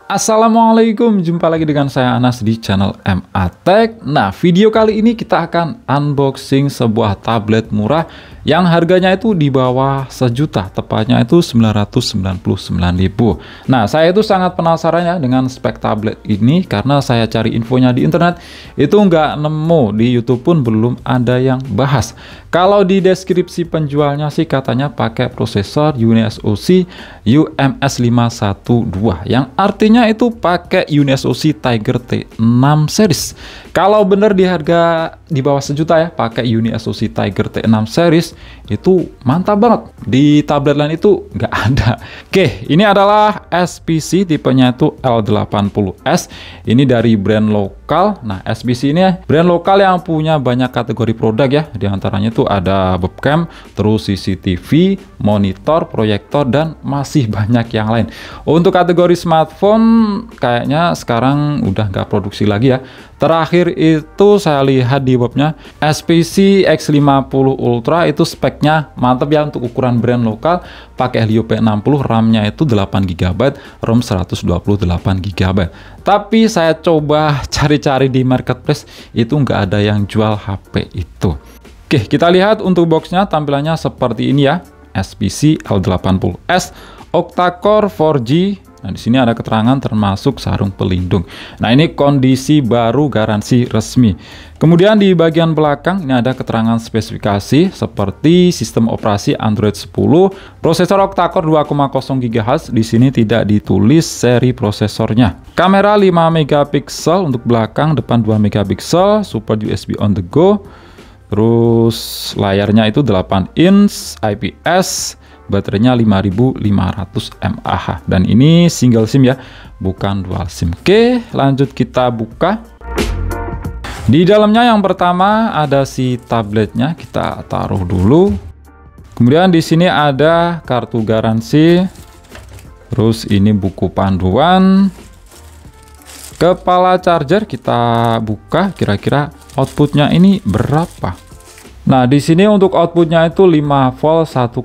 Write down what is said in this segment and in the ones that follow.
Assalamualaikum, jumpa lagi dengan saya Anas di channel MA Tech. Nah, video kali ini kita akan unboxing sebuah tablet murah yang harganya itu di bawah sejuta, tepatnya itu 999.000. Nah, saya itu sangat penasaran ya dengan spek tablet ini karena saya cari infonya di internet itu nggak nemu, di YouTube pun belum ada yang bahas. Kalau di deskripsi penjualnya sih katanya pakai prosesor UniSoC UMS512 yang artinya itu pakai UniSoC Tiger T6 series. Kalau bener di harga di bawah sejuta ya pakai UniSoC Tiger T6 series itu mantap banget. Di tablet lain itu nggak ada. Oke, ini adalah SPC, tipenya itu L80S. Ini dari brand lokal. Nah, SPC ini brand lokal yang punya banyak kategori produk ya. Di antaranya itu ada webcam, terus CCTV, monitor, proyektor, dan masih banyak yang lain. Untuk kategori smartphone kayaknya sekarang udah nggak produksi lagi ya. Terakhir itu saya lihat di webnya SPC X50 Ultra itu speknya mantap ya untuk ukuran brand lokal, pakai Helio P60, RAM-nya itu 8GB, ROM 128GB. Tapi saya coba cari-cari di marketplace itu nggak ada yang jual HP itu. Oke, kita lihat untuk boxnya tampilannya seperti ini ya. SPC L80S octa-core 4G. Nah, di sini ada keterangan termasuk sarung pelindung. Nah, ini kondisi baru garansi resmi. Kemudian di bagian belakang ini ada keterangan spesifikasi seperti sistem operasi Android 10, prosesor octa-core 2,0 GHz. Di sini tidak ditulis seri prosesornya. Kamera 5 megapiksel untuk belakang, depan 2 megapiksel, support USB on the go. Terus layarnya itu 8 inch IPS. Baterainya 5500 mAh dan ini single SIM ya, bukan dual SIM. Oke, lanjut kita buka. Di dalamnya yang pertama ada si tabletnya, kita taruh dulu. Kemudian di sini ada kartu garansi. Terus ini buku panduan. Kepala charger kita buka, kira-kira outputnya ini berapa? Nah, di sini untuk outputnya itu 5 volt 1,5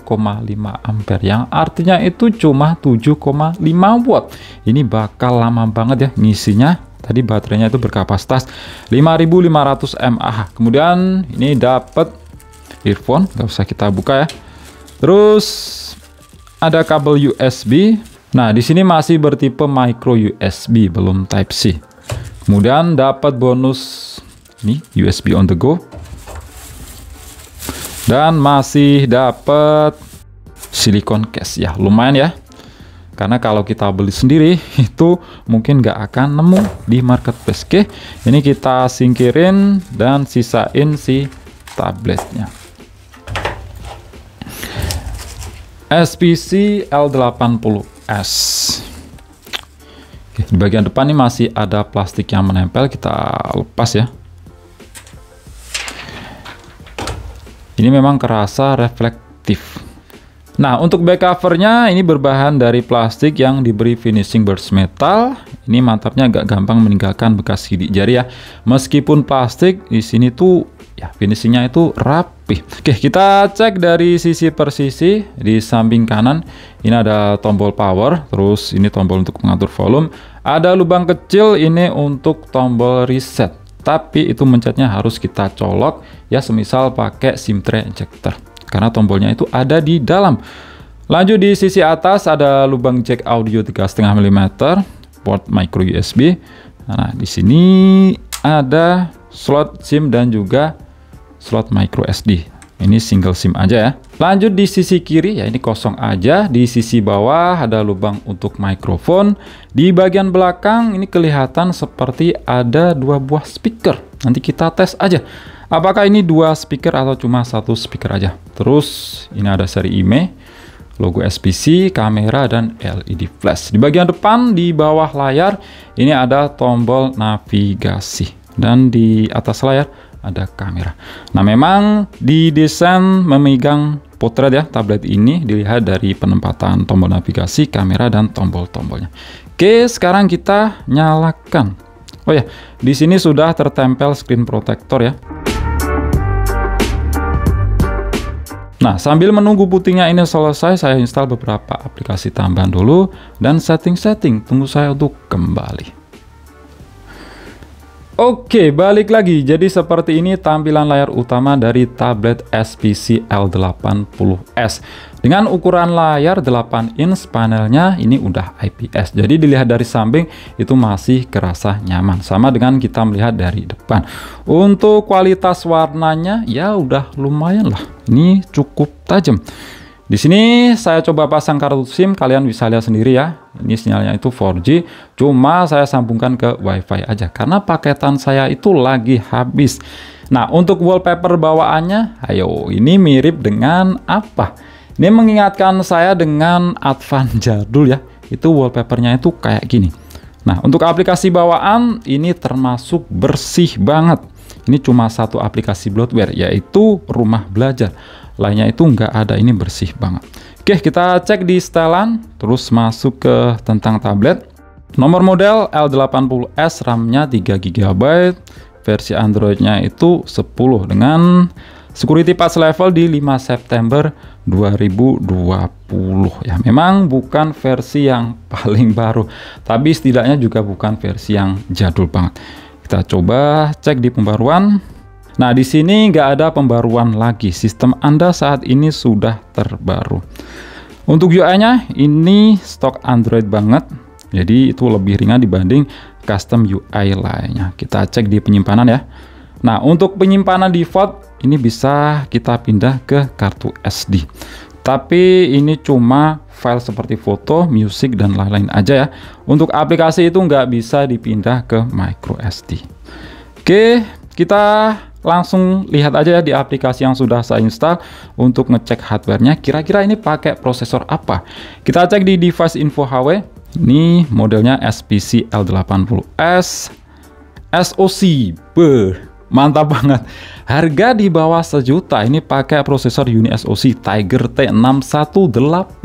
ampere yang artinya itu cuma 7,5 watt. Ini bakal lama banget ya ngisinya. Tadi baterainya itu berkapasitas 5500 mAh. Kemudian ini dapat earphone, nggak usah kita buka ya. Terus ada kabel USB. Nah, di sini masih bertipe micro USB, belum Type C. Kemudian dapat bonus ini USB on the go. Dan masih dapat silikon case ya, lumayan ya. Karena kalau kita beli sendiri itu mungkin nggak akan nemu di marketplace. Oke, ini kita singkirin dan sisain si tabletnya. SPC L80S. Oke, di bagian depan ini masih ada plastik yang menempel, kita lepas ya. Ini memang kerasa reflektif. Nah, untuk back covernya ini berbahan dari plastik yang diberi finishing burst metal. Ini mantapnya agak gampang meninggalkan bekas sidik jari ya. Meskipun plastik, di sini tuh ya finishingnya itu rapi. Oke, kita cek dari sisi per sisi. Di samping kanan ini ada tombol power, terus ini tombol untuk mengatur volume. Ada lubang kecil ini untuk tombol reset. Tapi itu mencetnya harus kita colok ya, semisal pakai SIM tray injector karena tombolnya itu ada di dalam. Lanjut di sisi atas ada lubang jack audio 3,5 mm, port micro USB. Nah, di sini ada slot SIM dan juga slot micro SD. Ini single SIM aja ya. Lanjut di sisi kiri ya, ini kosong aja. Di sisi bawah ada lubang untuk mikrofon. Di bagian belakang ini kelihatan seperti ada 2 buah speaker. Nanti kita tes aja apakah ini 2 speaker atau cuma 1 speaker aja. Terus ini ada seri IMEI, logo SPC, kamera, dan LED flash. Di bagian depan di bawah layar ini ada tombol navigasi dan di atas layar ada kamera. Nah, memang didesain memegang potret ya tablet ini, dilihat dari penempatan tombol navigasi, kamera, dan tombol-tombolnya. Oke, sekarang kita nyalakan. Oh ya, di sini sudah tertempel screen protector ya. Nah, sambil menunggu putihnya ini selesai, saya install beberapa aplikasi tambahan dulu dan setting-setting. Tunggu saya untuk kembali. Oke, balik lagi. Jadi seperti ini tampilan layar utama dari tablet SPC L80s. Dengan ukuran layar 8 inch, panelnya ini udah IPS. Jadi dilihat dari samping itu masih kerasa nyaman. Sama dengan kita melihat dari depan. Untuk kualitas warnanya ya udah lumayan lah. Ini cukup tajam. Di sini saya coba pasang kartu SIM, kalian bisa lihat sendiri ya. Ini sinyalnya itu 4G, cuma saya sambungkan ke WiFi aja karena paketan saya itu lagi habis. Nah, untuk wallpaper bawaannya, ayo ini mirip dengan apa? Ini mengingatkan saya dengan Advan jadul ya. Itu wallpapernya itu kayak gini. Nah, untuk aplikasi bawaan ini termasuk bersih banget. Ini cuma satu aplikasi bloatware, yaitu Rumah Belajar. Lainnya itu nggak ada, ini bersih banget. Oke, kita cek di setelan, terus masuk ke tentang tablet. Nomor model L80s, RAM-nya 3 GB, versi Android-nya itu 10 dengan security patch level di 5 September 2020 ya. Memang bukan versi yang paling baru, tapi setidaknya juga bukan versi yang jadul banget. Kita coba cek di pembaruan. Nah, di sini nggak ada pembaruan lagi. Sistem Anda saat ini sudah terbaru. Untuk UI-nya ini stok Android banget. Jadi itu lebih ringan dibanding custom UI lainnya. Kita cek di penyimpanan ya. Nah, untuk penyimpanan default ini bisa kita pindah ke kartu SD. Tapi ini cuma file seperti foto, musik, dan lain-lain aja ya. Untuk aplikasi itu nggak bisa dipindah ke micro SD. Oke, kita langsung lihat aja ya di aplikasi yang sudah saya install untuk ngecek hardware-nya. Kira-kira ini pakai prosesor apa? Kita cek di device info HW. Ini modelnya SPC L80s SoC. Mantap banget. Harga di bawah sejuta, ini pakai prosesor UniSoC Tiger T618.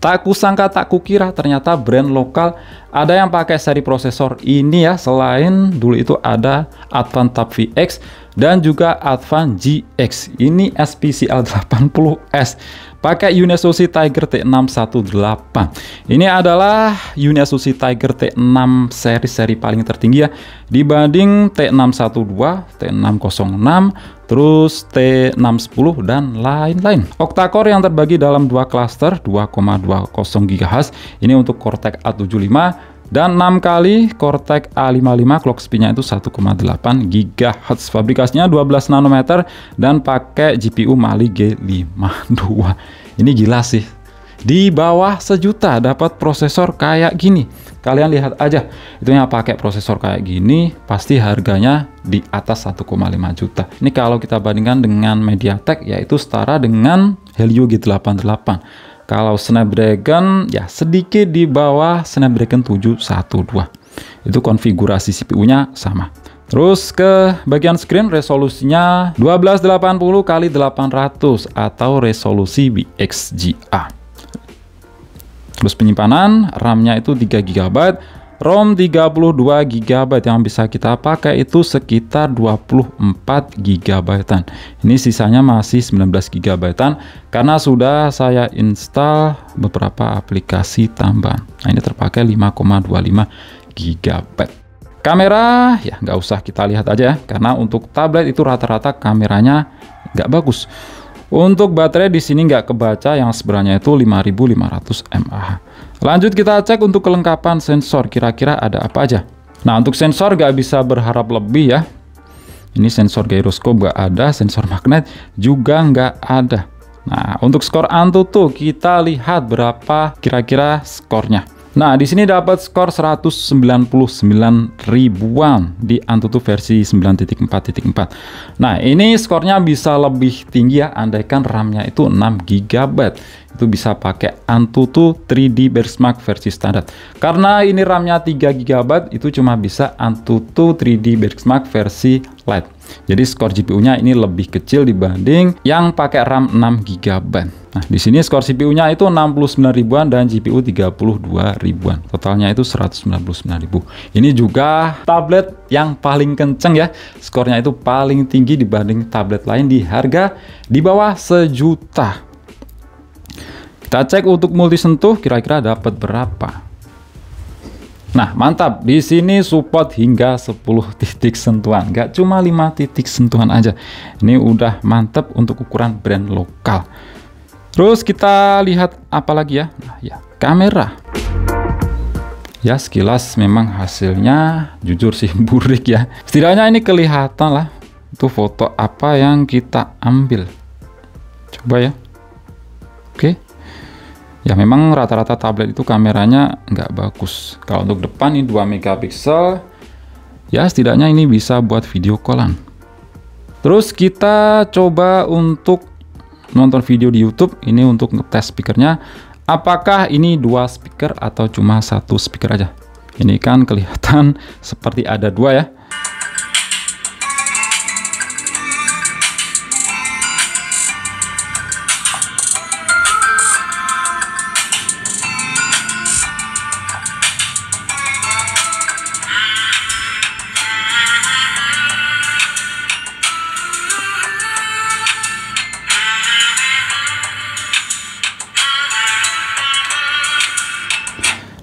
Tak kusangka tak kukira ternyata brand lokal ada yang pakai seri prosesor ini ya. Selain dulu itu ada Advan Tab VX dan juga Advan GX. Ini SPC L80s pakai UniSoC Tiger T618. Ini adalah UniSoC Tiger T6 seri paling tertinggi ya, dibanding T612, T606, terus T610 dan lain-lain. Octa-core yang terbagi dalam dua cluster 2,20 GHz. Ini untuk Cortex A75 dan 6 kali Cortex A55, clock speed-nya itu 1,8 GHz. Fabrikasinya 12 nanometer dan pakai GPU Mali G52. Ini gila sih. Di bawah sejuta dapat prosesor kayak gini. Kalian lihat aja, itu yang pakai prosesor kayak gini pasti harganya di atas 1,5 juta. Ini kalau kita bandingkan dengan MediaTek yaitu setara dengan Helio G88. Kalau Snapdragon ya sedikit di bawah Snapdragon 712. Itu konfigurasi CPU-nya sama. Terus ke bagian screen, resolusinya 1280 x 800 atau resolusi VXGA. Terus penyimpanan, RAM-nya itu 3 GB, ROM 32 GB. Yang bisa kita pakai itu sekitar 24 GB. Ini sisanya masih 19 GB karena sudah saya install beberapa aplikasi tambahan. Nah, ini terpakai 5,25 GB. Kamera ya nggak usah kita lihat aja ya, karena untuk tablet itu rata-rata kameranya nggak bagus. Untuk baterai di sini nggak kebaca, yang sebenarnya itu 5500 mAh. Lanjut kita cek untuk kelengkapan sensor, kira-kira ada apa aja. Nah, untuk sensor nggak bisa berharap lebih ya. Ini sensor gyroscope nggak ada, sensor magnet juga nggak ada. Nah, untuk skor Antutu kita lihat berapa kira-kira skornya. Nah, di sini dapat skor 199 ribuan di Antutu versi 9.4.4. Nah, ini skornya bisa lebih tinggi ya, andaikan RAM-nya itu 6 GB. itu bisa pakai AnTuTu 3D Benchmark versi standar. Karena ini RAM-nya 3 GB, itu cuma bisa AnTuTu 3D Benchmark versi Lite. Jadi skor GPU-nya ini lebih kecil dibanding yang pakai RAM 6 GB. Nah, di sini skor CPU-nya itu 69 ribuan dan GPU 32 ribuan. Totalnya itu 199.000. Ini juga tablet yang paling kenceng ya. Skornya itu paling tinggi dibanding tablet lain di harga di bawah sejuta. Kita cek untuk multi sentuh kira-kira dapat berapa. Nah, mantap. Di sini support hingga 10 titik sentuhan. Nggak cuma 5 titik sentuhan aja. Ini udah mantap untuk ukuran brand lokal. Terus kita lihat apa lagi ya? Nah, ya, kamera. Ya, sekilas memang hasilnya jujur sih burik ya. Setidaknya ini kelihatan lah itu foto apa yang kita ambil. Coba ya. Oke. Ya memang rata-rata tablet itu kameranya nggak bagus. Kalau untuk depan ini 2 megapiksel, ya setidaknya ini bisa buat video callan. Terus kita coba untuk nonton video di YouTube, ini untuk ngetes speakernya. Apakah ini 2 speaker atau cuma 1 speaker aja? Ini kan kelihatan seperti ada 2 ya.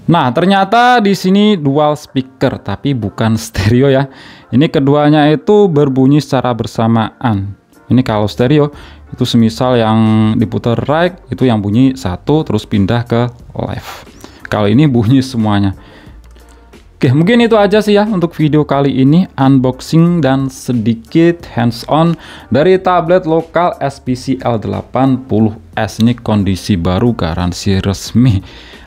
Nah, ternyata di sini dual speaker, tapi bukan stereo ya. Ini keduanya itu berbunyi secara bersamaan. Ini kalau stereo, itu semisal yang diputar right, itu yang bunyi satu, terus pindah ke left. Kalau ini bunyi semuanya. Oke, mungkin itu aja sih ya untuk video kali ini. Unboxing dan sedikit hands-on dari tablet lokal SPC L80S. Ini kondisi baru, garansi resmi.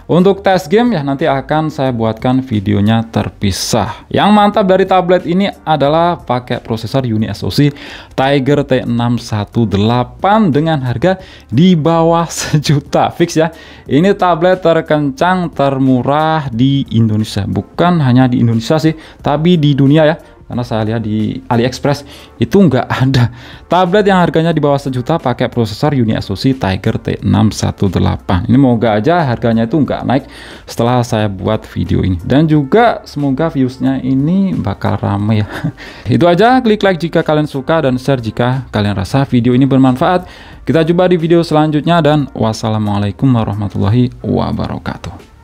Untuk tes game ya nanti akan saya buatkan videonya terpisah. Yang mantap dari tablet ini adalah pakai prosesor UniSoC Tiger T618 dengan harga di bawah sejuta fix ya. Ini tablet terkencang termurah di Indonesia. Bukan hanya di Indonesia sih, tapi di dunia ya. Karena saya lihat di AliExpress itu nggak ada tablet yang harganya di bawah sejuta pakai prosesor UniSoC Tiger T618. Ini moga aja harganya itu nggak naik setelah saya buat video ini. Dan juga semoga viewsnya ini bakal rame ya. Itu aja, klik like jika kalian suka dan share jika kalian rasa video ini bermanfaat. Kita jumpa di video selanjutnya dan wassalamualaikum warahmatullahi wabarakatuh.